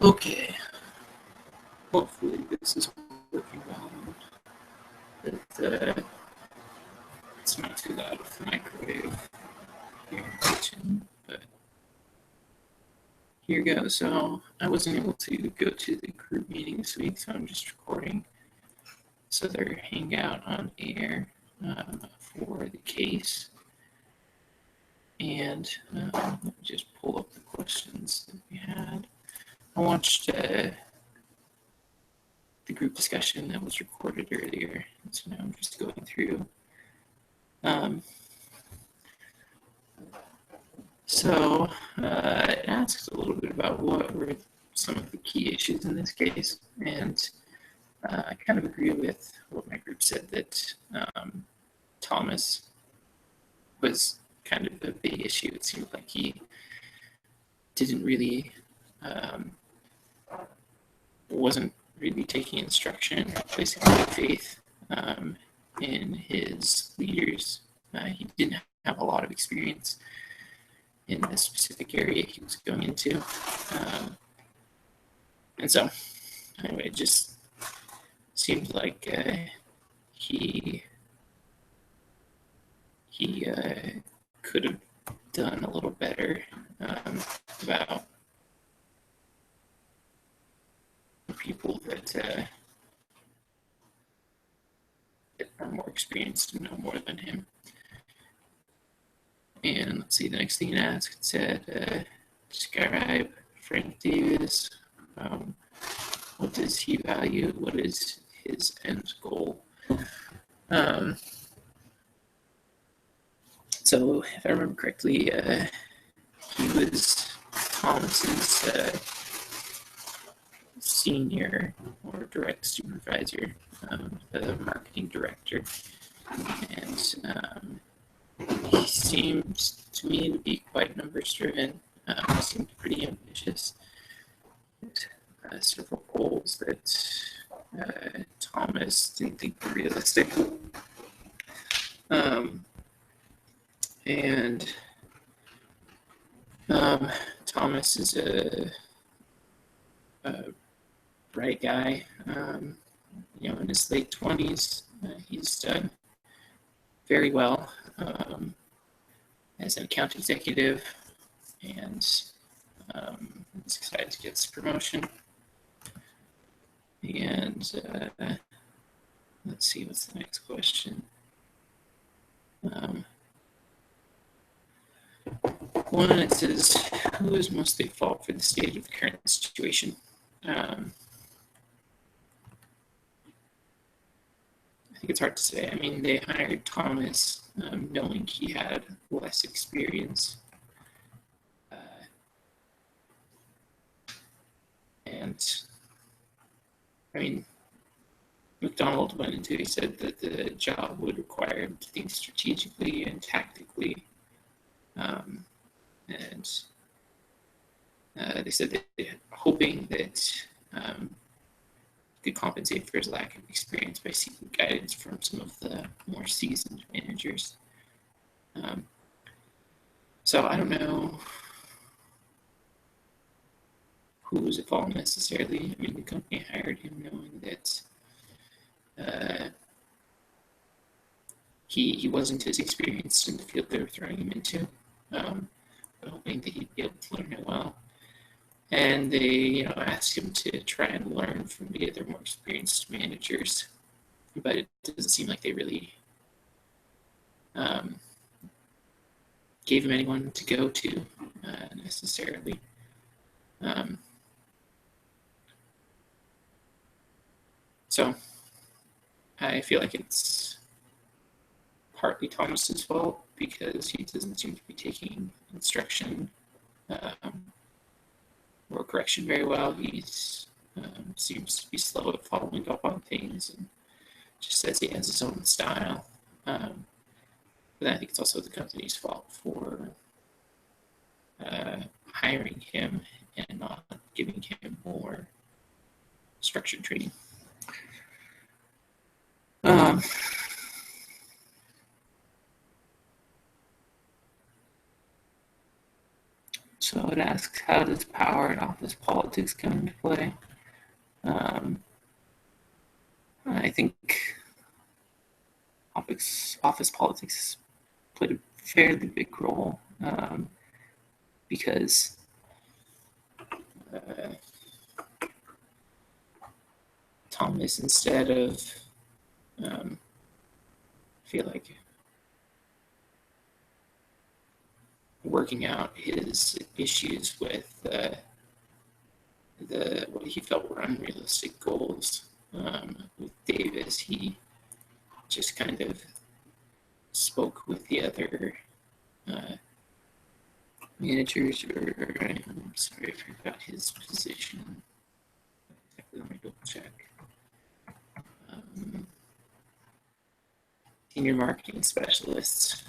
Okay. Hopefully this is working well. It's not too loud with the microwave here in the kitchen, but here goes. So I wasn't able to go to the group meeting this week, so I'm just recording. So they're hangout on air for the case. And let me just pull up the questions that we had. I watched the group discussion that was recorded earlier, so now I'm just going through. So it asks a little bit about what were some of the key issues in this case, and I kind of agree with what my group said, that Thomas was kind of a big issue. It seemed like he didn't really, wasn't really taking instruction or placing a lot of faith in his leaders. He didn't have a lot of experience in this specific area he was going into. And so, anyway, it just seemed like he could have done a little better about people that are more experienced and know more than him. And let's see, the next thing it asked, it said, describe Frank Davis. What does he value? What is his end goal? So, if I remember correctly, he was Thomas's senior or direct supervisor, the marketing director. And he seems to me to be quite numbers driven. He seemed pretty ambitious. Several goals that Thomas didn't think were realistic. And Thomas is a bright guy. In his late 20s, he's done very well as an account executive, and he's excited to get this promotion. And let's see, what's the next question? One, it says, who is mostly at fault for the state of the current situation? I think it's hard to say. I mean, they hired Thomas knowing he had less experience. And, I mean, McDonald went into it, he said that the job would require him to think strategically and tactically. And they said that they're hoping that could compensate for his lack of experience by seeking guidance from some of the more seasoned managers. So I don't know who was at fault necessarily. I mean, the company hired him knowing that he wasn't as experienced in the field they were throwing him into, but hoping that he'd be able to learn it well. And they, asked him to try and learn from the other more experienced managers, but it doesn't seem like they really gave him anyone to go to necessarily. So I feel like it's partly Thomas's fault because he doesn't seem to be taking instruction or correction very well. He seems to be slow at following up on things and just says he has his own style. But I think it's also the company's fault for hiring him and not giving him more structured training. So it asks, asks, how does power and office politics come into play? I think office politics played a fairly big role because Thomas, instead of feel like working out his issues with what he felt were unrealistic goals with Davis, he just kind of spoke with the other managers, or I'm sorry, I forgot his position. Let me double check. Senior marketing specialists.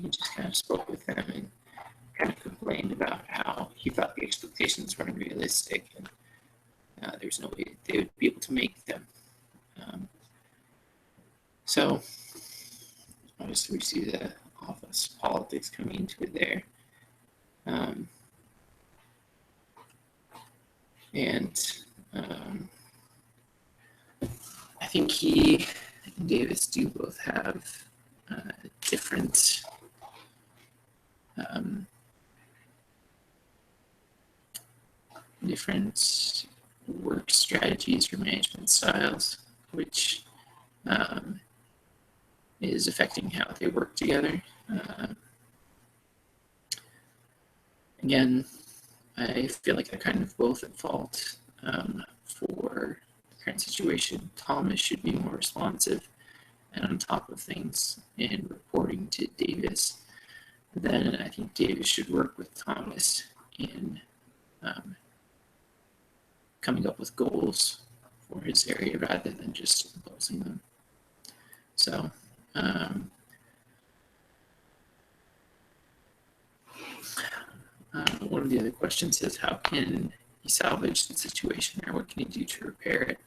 He just kind of spoke with them and kind of complained about how he thought the expectations were unrealistic and there's no way they would be able to make them. So obviously we see the office politics coming into it there. I think he and Davis do both have different work strategies or management styles, which is affecting how they work together. Again, I feel like they're kind of both at fault for the current situation. Thomas should be more responsive and on top of things in reporting to Davis. Then I think Davis should work with Thomas in coming up with goals for his area rather than just imposing them. So one of the other questions is, how can he salvage the situation, or what can he do to repair it?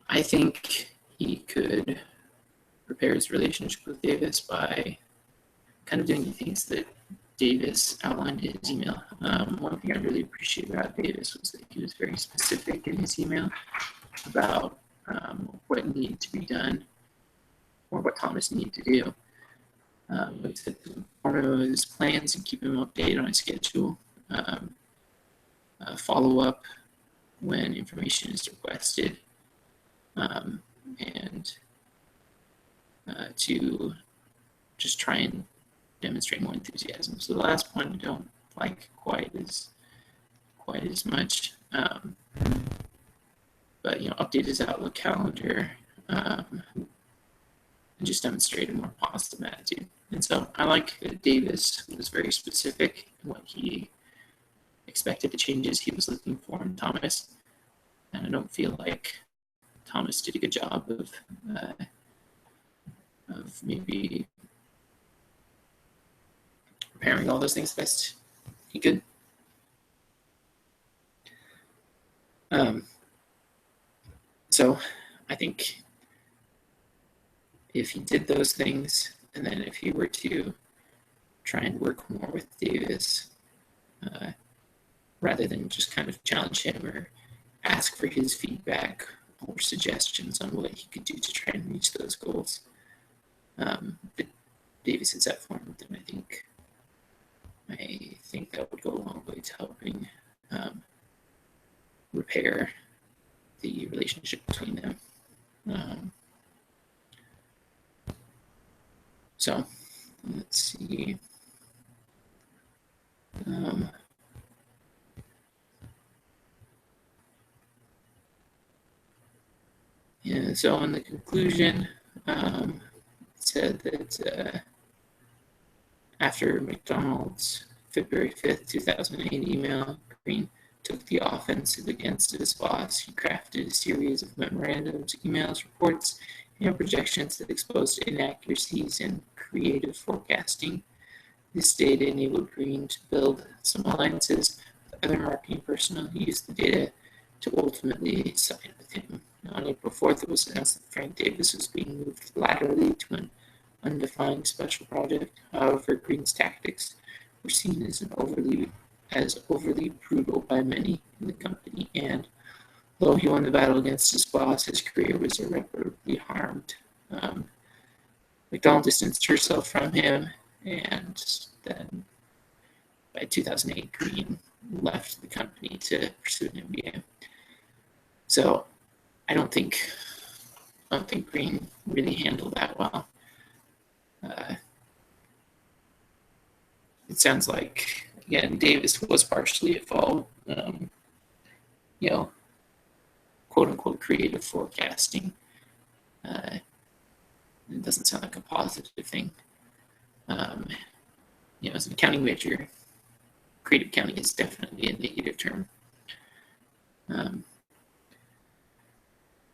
I think he could repair his relationship with Davis by kind of doing the things that Davis outlined in his email. One thing I really appreciate about Davis was that he was very specific in his email about what needed to be done or what Thomas needed to do. He said to inform him of his plans and keep him updated on his schedule. Follow up when information is requested, and to just try and demonstrate more enthusiasm. So the last point I don't like quite as much, but update his Outlook calendar and just demonstrate a more positive attitude. And so I like that Davis was very specific in what he expected, the changes he was looking for in Thomas, and I don't feel like Thomas did a good job of maybe preparing all those things best he could. So I think if he did those things, and then if he were to try and work more with Davis, rather than just kind of challenge him or ask for his feedback or suggestions on what he could do to try and reach those goals that Davis had set for him, then I think that would go a long way to helping repair the relationship between them. So let's see. Yeah, so in the conclusion, it said that after McDonald's February 5th, 2008 email, Green took the offensive against his boss. He crafted a series of memorandums, emails, reports, and projections that exposed inaccuracies in creative forecasting. This data enabled Green to build some alliances with other marketing personnel who used the data to ultimately side with him. On April 4th, it was announced that Frank Davis was being moved laterally to an undefined special project. However, Green's tactics were seen as overly brutal by many in the company, and though he won the battle against his boss, his career was irreparably harmed. McDonald distanced herself from him, and then by 2008, Green left the company to pursue an MBA. So I don't think Green really handled that well. It sounds like, again, Davis was partially at fault. Quote unquote creative forecasting. It doesn't sound like a positive thing. As an accounting major, creative accounting is definitely a negative term.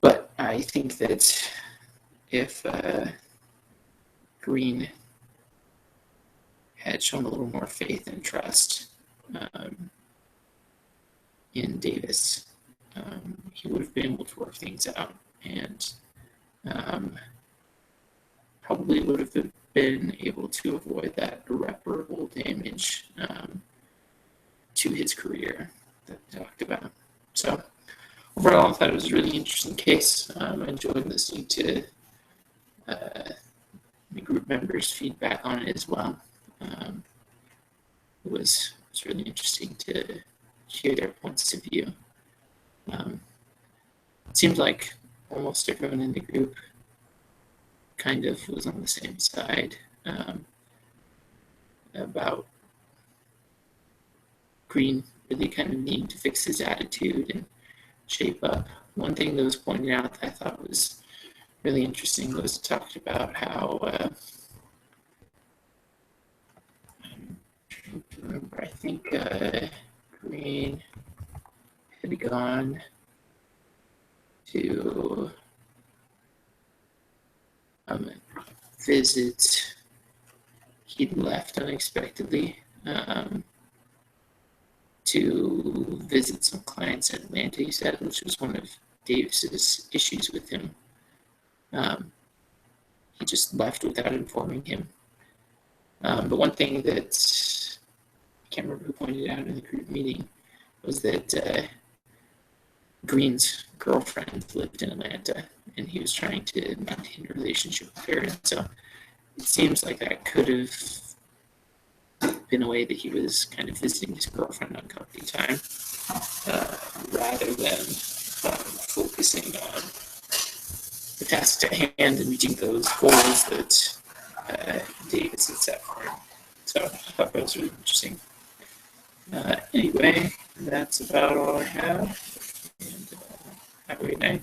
But I think that if Green had shown a little more faith and trust in Davis, he would have been able to work things out, and probably would have been able to avoid that irreparable damage to his career that we talked about. So overall, I thought it was a really interesting case. I enjoyed listening to the group members' feedback on it as well. It was really interesting to hear their points of view. It seemed like almost everyone in the group kind of was on the same side about Green really kind of needing to fix his attitude and shape up. One thing that was pointed out that I thought was really interesting was talked about how I think Green had gone to visit. He'd left unexpectedly to visit some clients in Atlanta, he said, which was one of Davis's issues with him. He just left without informing him. But one thing that I can't remember who pointed out in the group meeting was that Green's girlfriend lived in Atlanta, and he was trying to maintain a relationship with her. And so it seems like that could have been a way that he was kind of visiting his girlfriend on company time, rather than focusing on the tasks at hand and reaching those goals that Davis had set for him. So I thought that was really interesting. Anyway, that's about all I have. And have a great night.